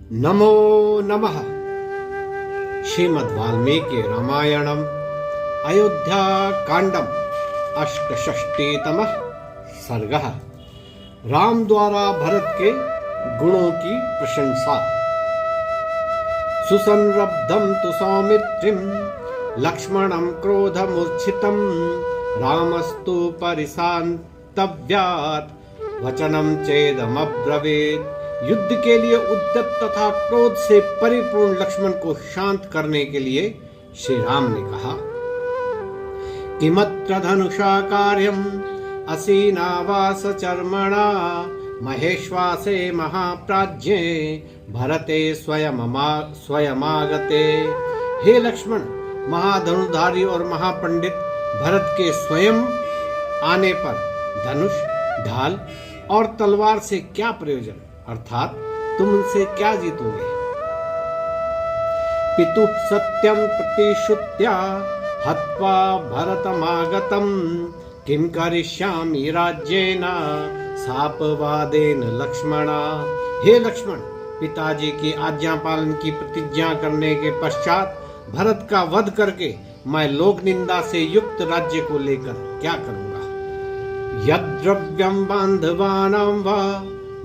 नमो नमः। श्रीमद् वाल्मीकि रामायणम् अयोध्या कांडम अष्टषष्टितमः सर्गः। राम द्वारा भरत के गुणों की प्रशंसा। सुसंरब्धं तु सौमित्रिं लक्ष्मणं क्रोधमूर्छितं रामस्तु परिशान्तव्यात् वचनं चेदमब्रवीत्। युद्ध के लिए उद्यत तथा क्रोध से परिपूर्ण लक्ष्मण को शांत करने के लिए श्री राम ने कहा, किमत्र धनुषा कार्यम असीनावास चर्मणा महेश्वासे महाप्राज्ये भरते स्वयमागते। हे लक्ष्मण, महाधनुधारी और महापंडित भरत के स्वयं आने पर धनुष, ढाल और तलवार से क्या प्रयोजन, अर्थात तुम उनसे क्या जीतोगे। पितुः सत्यं प्रतिश्रुत्या हत्वा भरतमागतं किं करिष्यामि राज्येन शापवादेन लक्ष्मणा। हे लक्ष्मण, पिताजी की आज्ञा पालन की प्रतिज्ञा करने के पश्चात भरत का वध करके मैं लोक निंदा से युक्त राज्य को लेकर क्या करूंगा। यद्द्रव्यं बान्धवानां वा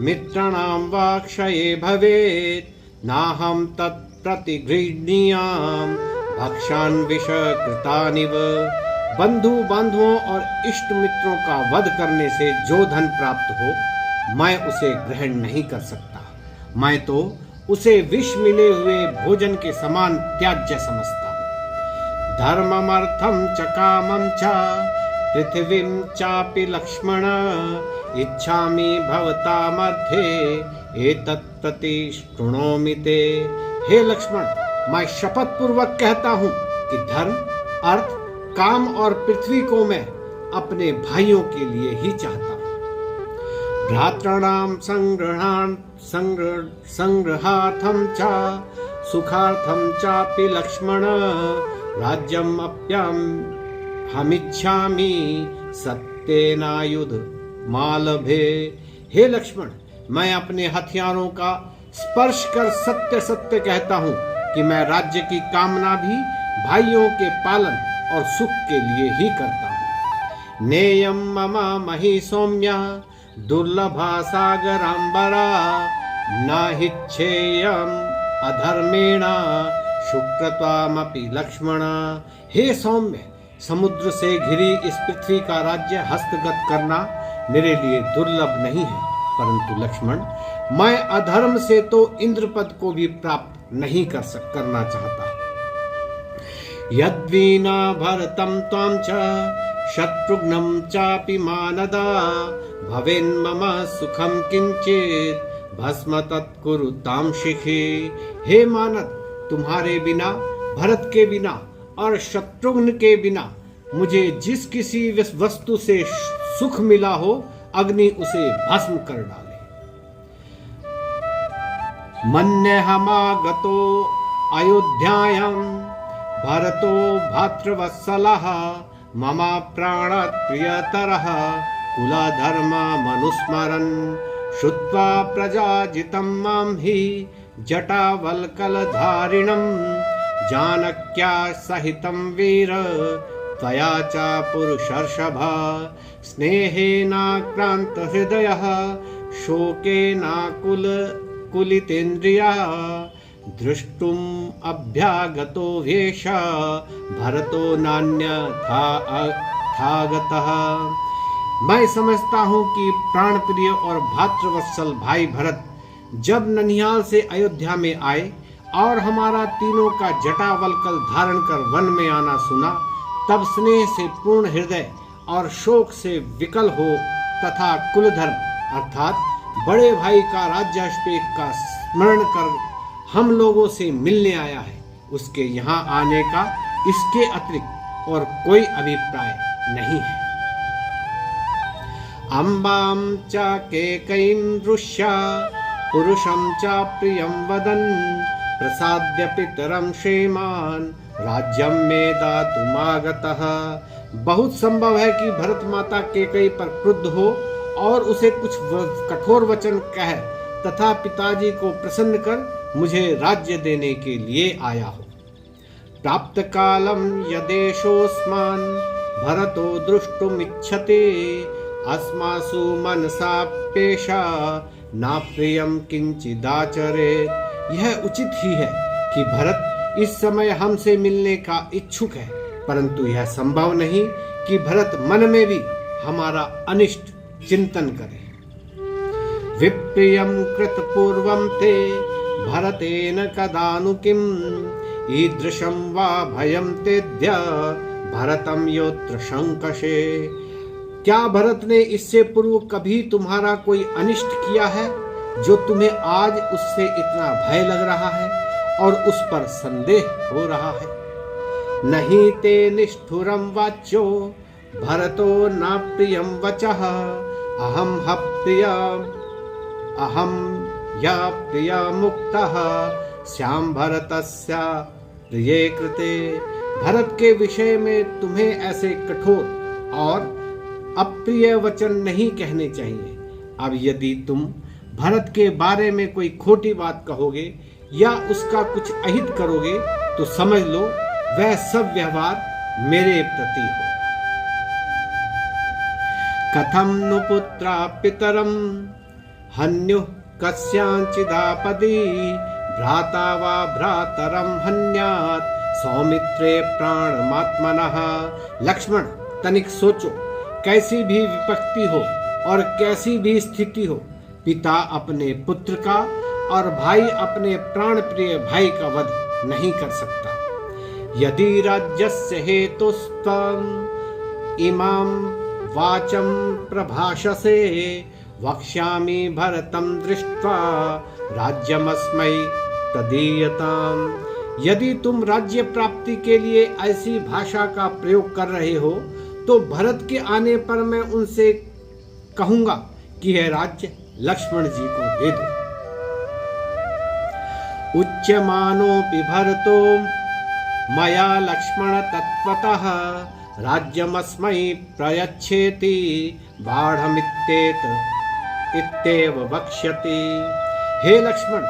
मित्राणां वा क्षये भवेत् नाहं तत्प्रतिगृह्णीयां भक्षान् विषकृतानिव। बंधु बांधवों और इष्ट मित्रों का वध करने से जो धन प्राप्त हो मैं उसे ग्रहण नहीं कर सकता। मैं तो उसे विष मिले हुए भोजन के समान त्याज्य समझता। धर्ममर्थं च कामं च पृथिवीं चापि लक्ष्मण इच्छामि भवता मध्ये एतत् प्रति शृणोमि ते। हे लक्ष्मण, मैं शपथ पूर्वक कहता हूँ कि धर्म, अर्थ, काम और पृथ्वी को मैं अपने भाइयों के लिए ही चाहता हूँ। भ्रातॄणां संग्रहार्थं च सुखार्थं चापि लक्ष्मण राज्यम् अप्यहमिच्छामि सत्येनायुध मालभे। हे लक्ष्मण, मैं अपने हथियारों का स्पर्श कर सत्य सत्य कहता हूँ कि मैं राज्य की कामना भी भाइयों के पालन और सुख के लिए ही करता हूँ। नेयम मम मही सौम्य दुर्लभा सागरांबरा नाहिच्छेयम अधर्मेण शुक्रत्वामपि लक्ष्मण। हे सौम्य, समुद्र से घिरी इस पृथ्वी का राज्य हस्तगत करना मेरे लिए दुर्लभ नहीं है, परंतु लक्ष्मण, मैं अधर्म से तो इंद्रपद को भी प्राप्त नहीं करना चाहता। यद्वीना भरतं त्वां च शत्रुघ्नं चापि मानदा भवेन्मम सुखं किंचित् भस्म तत्कुरु तां शिखी। हे मानद, तुम्हारे बिना, भरत के बिना और शत्रुघ्न के बिना मुझे जिस किसी वस्तु से सुख मिला हो, अग्नि उसे भस्म कर डाले। मन्यहमागतो अयोध्यायां भरतो भातृवत्सलः मम प्राणात् प्रियतरः कुलधर्ममनुस्मरन् श्रुत्वा प्रजाजितं मां हि जटावल्कलधारिणं जानक्या सहितं वीर त्वया च पुरुषर्षभ। स्नेहेनाक्रान्त हृदयः शोकेनाकुलितेन्द्रियः दृष्टुम् अभ्यागतो वेश भरतो नान्यथागतः। मैं समझता हूँ कि प्राण प्रिय और भातृवत्सल भाई भरत जब ननिहाल से अयोध्या में आए और हमारा तीनों का जटावल्कल धारण कर वन में आना सुना, तब स्नेह से पूर्ण हृदय और शोक से विकल हो तथा कुलधर्म अर्थात बड़े भाई का राज्याभिषेक का स्मरण कर हम लोगों से मिलने आया है। उसके यहाँ आने का इसके अतिरिक्त और कोई अभिप्राय नहीं है। अम्बां च केकयीं दृश्य पुरुषं च प्रियं वदन् प्रसाद्य पितरं श्रीमान् राज्यं मे दातुमागतः। बहुत संभव है कि भरत माता केकई पर क्रुद्ध हो और उसे कुछ कठोर वचन कह तथा पिताजी को प्रसन्न कर मुझे राज्य देने के लिए आया हो। प्राप्त कालम यदेशोस्मान भरतो दृष्टुमिच्छते अस्मासु मनसापेशा ना प्रियम किंचिदाचरे। यह उचित ही है कि भरत इस समय हमसे मिलने का इच्छुक है, परंतु यह संभव नहीं कि भरत मन में भी हमारा अनिष्ट चिंतन करे। विप्रियम कृत पूर्वम ते भरतेन कदानु किम ईदृशं वा भयं तेद्य भरतम योत्र शंकशे। क्या भरत ने इससे पूर्व कभी तुम्हारा कोई अनिष्ट किया है जो तुम्हें आज उससे इतना भय लग रहा है और उस पर संदेह हो रहा है? नहीं ते निष्ठुरम वाच्यो भरतो न प्रियम वचः अहम या प्रिया मुक्तः श्याम भरतस्य प्रिये कृते। भरत के विषय में तुम्हें ऐसे कठोर और अप्रिय वचन नहीं कहने चाहिए। अब यदि तुम भरत के बारे में कोई खोटी बात कहोगे या उसका कुछ अहित करोगे तो समझ लो वह सब व्यवहार मेरे प्रति हो। कथम नु पुत्रा पितरम हन्युः कस्यांचिदापदी भ्राता वा भ्रातरम हन्यात् सौमित्रे प्राणमात्मनः। लक्ष्मण, तनिक सोचो, कैसी भी विपत्ति हो और कैसी भी स्थिति हो, पिता अपने पुत्र का और भाई अपने प्राण प्रिय भाई का वध नहीं कर सकता। यदि राज्यस्य हेतुस्त्वम् इमां वाचं प्रभाषसे वक्ष्यामि भरतं दृष्ट्वा राज्यमस्मै प्रदीयताम्। यदि तुम राज्य प्राप्ति के लिए ऐसी भाषा का प्रयोग कर रहे हो तो भरत के आने पर मैं उनसे कहूंगा कि यह राज्य लक्ष्मण जी को दे दो। उच्यमानोऽपि भरतो मया लक्ष्मण तत्त्वतः राज्यमस्मै प्रयच्छेति बाढ़मित्येव वक्ष्यति। हे लक्ष्मण,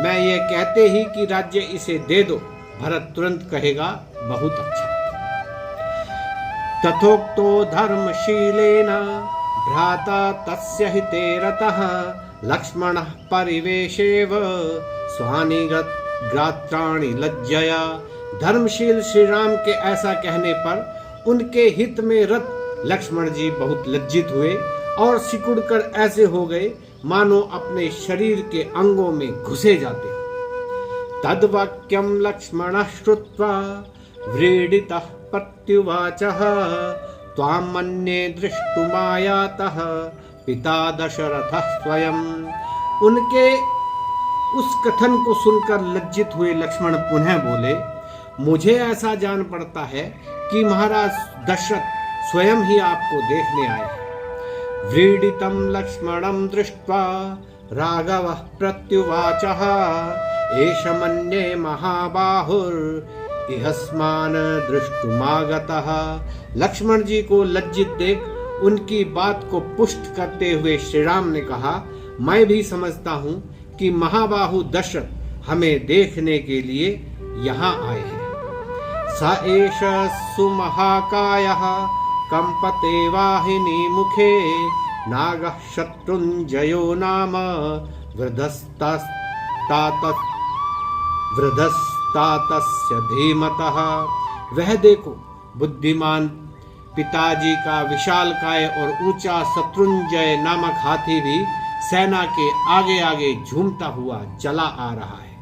मैं ये कहते ही कि राज्य इसे दे दो, भरत तुरंत कहेगा बहुत अच्छा। तथोक्तो धर्मशीलेन भ्राता तस्य हिते रतः लक्ष्मणः परिवेशेव स्वानि गात्राणि लज्जया। धर्मशील श्री राम के ऐसा कहने पर उनके हित में रत लक्ष्मण जी बहुत लज्जित हुए और सिकुड़कर ऐसे हो गए मानो अपने शरीर के अंगों में घुसे जाते। तद्वाक्यं लक्ष्मणः श्रुत्वा व्रीडितः प्रत्युवाचः त्वां मन्ये दृष्टुमायातः पिता दशरथः स्वयं। उनके उस कथन को सुनकर लज्जित हुए लक्ष्मण पुनः बोले, मुझे ऐसा जान पड़ता है कि महाराज दशरथ स्वयं ही आपको देखने आए हैं। व्रीडितं लक्ष्मणं दृष्ट्वा राघवः प्रत्युवाचः एष मन्ये महाबाहुर् इहस्मान् दृष्टुमागतः। लक्ष्मण जी को लज्जित देख उनकी बात को पुष्ट करते हुए श्री राम ने कहा, मैं भी समझता हूँ कि महाबाहु दशरथ हमें देखने के लिए यहाँ आए हैं। स एष सुमहाकायः कंपते वाहिनी मुखे नागः शत्रुंजयो नाम वृधस्तातस्य धीमतः। वह देखो, बुद्धिमान पिताजी का विशालकाय और ऊंचा शत्रुंजय नामक हाथी भी सेना के आगे आगे झूमता हुआ चला आ रहा है।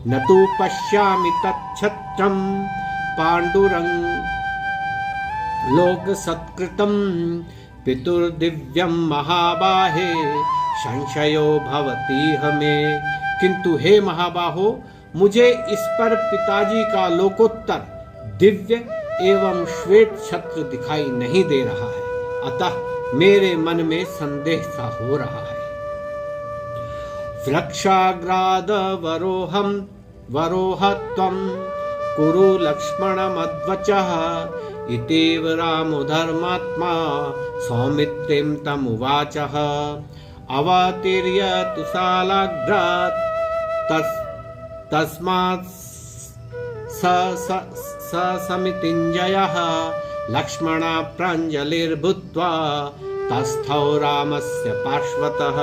न तु पश्यामि तच्छत्रम पांडुरंग लोक सत्कृतम पितुर्दिव्यम महाबाहे संशयो भवति हमें। किंतु हे महाबाहो, मुझे इस पर पिताजी का लोकोत्तर दिव्य एवं श्वेत छत्र दिखाई नहीं दे रहा है, अतः मेरे मन में संदेह सा हो रहा है। वृक्षाग्राद वरोहत्वं कुरु लक्ष्मणमद्वचः इतीव रामो धर्मात्मा सौमित्रिं तमुवाचः। अवतीर्य तु शालाग्रात् तस्मात् स समितिञ्जयः लक्ष्मण प्राञ्जलिर्भूत्वा तस्थौ रामस्य पार्श्वतः।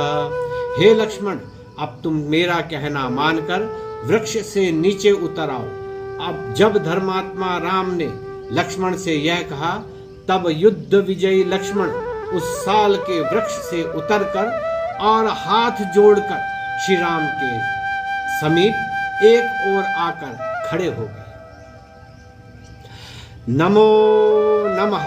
हे लक्ष्मण, अब तुम मेरा कहना मानकर वृक्ष से नीचे उतर आओ। अब जब धर्मात्मा राम ने लक्ष्मण से यह कहा, तब युद्ध विजयी लक्ष्मण उस साल के वृक्ष से उतरकर और हाथ जोड़कर श्री राम के समीप एक ओर आकर खड़े हो गए। नमो नमः।